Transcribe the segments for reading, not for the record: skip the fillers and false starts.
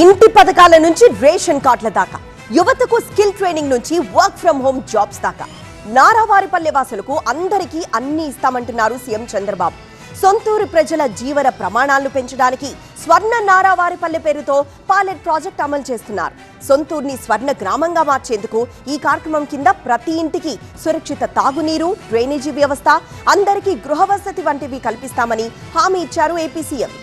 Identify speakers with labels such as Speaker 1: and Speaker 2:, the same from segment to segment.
Speaker 1: ఇంటి పథకాల నుంచి రేషన్ కార్డుల దాకా, యువతకు స్కిల్ ట్రైనింగ్ నుంచి వర్క్ ఫ్రం హోమ్ జాబ్స్ దాకా నారావారిపల్లె వాసులకు అందరికీ అన్ని ఇస్తామంటున్నారు సీఎం చంద్రబాబు. సొంతూరు ప్రజల జీవన ప్రమాణాలను పెంచడానికి స్వర్ణ నారావారిపల్లె పేరుతో పైలట్ ప్రాజెక్ట్ అమలు చేస్తున్నారు. సొంతూరుని స్వర్ణ గ్రామంగా మార్చేందుకు ఈ కార్యక్రమం కింద ప్రతి ఇంటికి సురక్షిత తాగునీరు, డ్రైనేజీ వ్యవస్థ, అందరికీ గృహ వసతి వంటివి కల్పిస్తామని హామీ ఇచ్చారు ఏపీ సీఎం.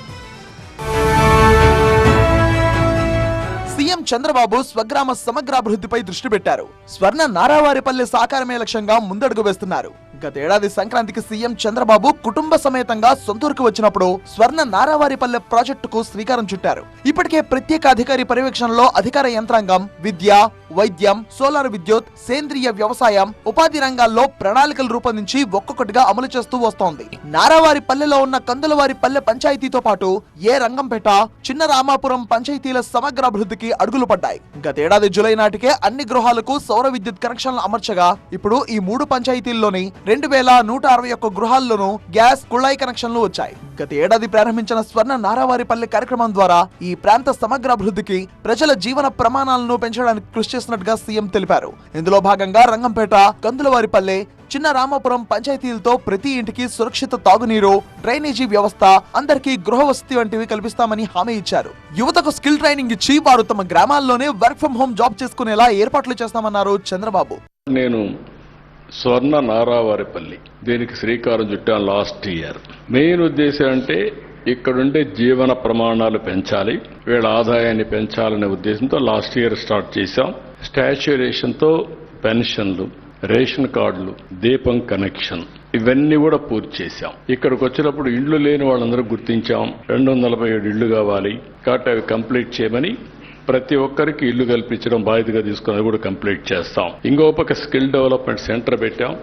Speaker 2: సీఎం చంద్రబాబు స్వగ్రామ సమగ్రాభివృద్ధిపై దృష్టి పెట్టారు. స్వర్ణ నారావారిపల్లె సాకారమే లక్ష్యంగా ముందడుగు వేస్తున్నారు. గతేడాది సంక్రాంతికి సీఎం చంద్రబాబు కుటుంబ సమేతంగా సొంతూరుకు వచ్చినప్పుడు స్వర్ణ నారావారిపల్లె ప్రాజెక్టుకు శ్రీకారం చుట్టారు. ఇప్పటికే ప్రత్యేక అధికారి పర్యవేక్షణలో అధికార యంత్రాంగం విద్య, వైద్యం, సోలార్ విద్యుత్, సేంద్రియ వ్యవసాయం, ఉపాధి రంగాల్లో ప్రణాళికలు రూపొందించి ఒక్కొక్కటిగా అమలు చేస్తూ వస్తోంది. నారావారిపల్లెలో ఉన్న కందులవారిపల్లె పంచాయతీతో పాటు ఏ రంగంపేట, చిన్న రామాపురం పంచాయతీల సమగ్రాభివృద్ధికి అడుగులు పడ్డాయి. గతేడాది జూలై నాటికే అన్ని గృహాలకు సౌర విద్యుత్ కనెక్షన్లు అమర్చగా ఇప్పుడు ఈ 3 పంచాయతీల్లోని 2161 గృహాల్లోనూ గ్యాస్, కుళాయి కనెక్షన్లు వచ్చాయి. గత ఏడాది ప్రారంభించిన స్వర్ణ నారావారిపల్లె కార్యక్రమం ద్వారా ఈ ప్రాంత సమగ్రాభివృద్ధికి, ప్రజల జీవన ప్రమాణాలను పెంచడానికి కృషి చేస్తున్నట్టుగా సీఎం తెలిపారు. ఇందులో భాగంగా రంగంపేట, కందులవారిపల్లె, చిన్న రామాపురం పంచాయతీలతో ప్రతి ఇంటికి సురక్షిత తాగునీరు, డ్రైనేజీ వ్యవస్థ, అందరికీ గృహ వసతి వంటివి కల్పిస్తామని హామీ ఇచ్చారు. యువతకు స్కిల్ ట్రైనింగ్ ఇచ్చి వారు తమ గ్రామాల్లోనే వర్క్ ఫ్రం హోమ్ జాబ్ చేసుకునేలా ఏర్పాట్లు చేస్తామన్నారు చంద్రబాబు.
Speaker 3: నేను స్వర్ణ నారావారిపల్లి దీనికి శ్రీకారం చుట్టాను లాస్ట్ ఇయర్. మెయిన్ ఉద్దేశం అంటే ఇక్కడుండే జీవన ప్రమాణాలు పెంచాలి, వీళ్ళ ఆదాయాన్ని పెంచాలనే ఉద్దేశంతో లాస్ట్ ఇయర్ స్టార్ట్ చేశాం. స్టాచ్యురేషన్తో పెన్షన్లు, రేషన్ కార్డులు, దీపం కనెక్షన్ ఇవన్నీ కూడా పూర్తి చేశాం. ఇక్కడికి వచ్చినప్పుడు ఇళ్లు లేని వాళ్ళందరూ గుర్తించాం. 247 ఇళ్లు కావాలి కాబట్టి అవి కంప్లీట్ చేయమని ప్రతి ఒక్కరికి ఇల్లు కల్పించడం బాధ్యతగా తీసుకుని కూడా కంప్లీట్ చేస్తాం. ఇంకో పక్క స్కిల్ డెవలప్మెంట్ సెంటర్ పెట్టాం.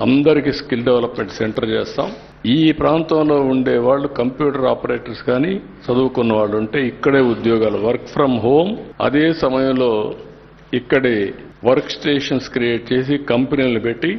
Speaker 3: అందరికీ స్కిల్ డెవలప్మెంట్ సెంటర్ చేస్తాం. ఈ ప్రాంతంలో ఉండే వాళ్ళు కంప్యూటర్ ఆపరేటర్స్ కానీ చదువుకున్న వాళ్ళు ఉంటే ఇక్కడే ఉద్యోగాలు, వర్క్ ఫ్రం హోమ్. అదే సమయంలో ఇక్కడే వర్క్ స్టేషన్స్ క్రియేట్ చేసి కంపెనీలు పెట్టి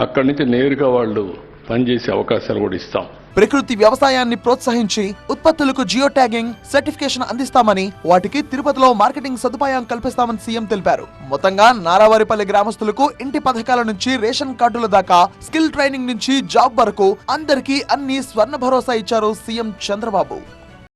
Speaker 3: అక్కడి నుంచి నేరుగా వాళ్ళు పనిచేసే అవకాశాలు కూడా ఇస్తాం.
Speaker 2: ప్రకృతి వ్యవసాయాన్ని ప్రోత్సహించి ఉత్పత్తులకు జియో ట్యాగింగ్ సర్టిఫికేషన్ అందిస్తామని, వాటికి తిరుపతిలో మార్కెటింగ్ సదుపాయం కల్పిస్తామని సీఎం తెలిపారు. మొత్తంగా నారావారిపల్లె గ్రామస్తులకు ఇంటి పథకాల నుంచి రేషన్ కార్డుల దాకా, స్కిల్ ట్రైనింగ్ నుంచి జాబ్ వరకు అందరికీ అన్ని స్వర్ణ భరోసా ఇచ్చారు సీఎం చంద్రబాబు.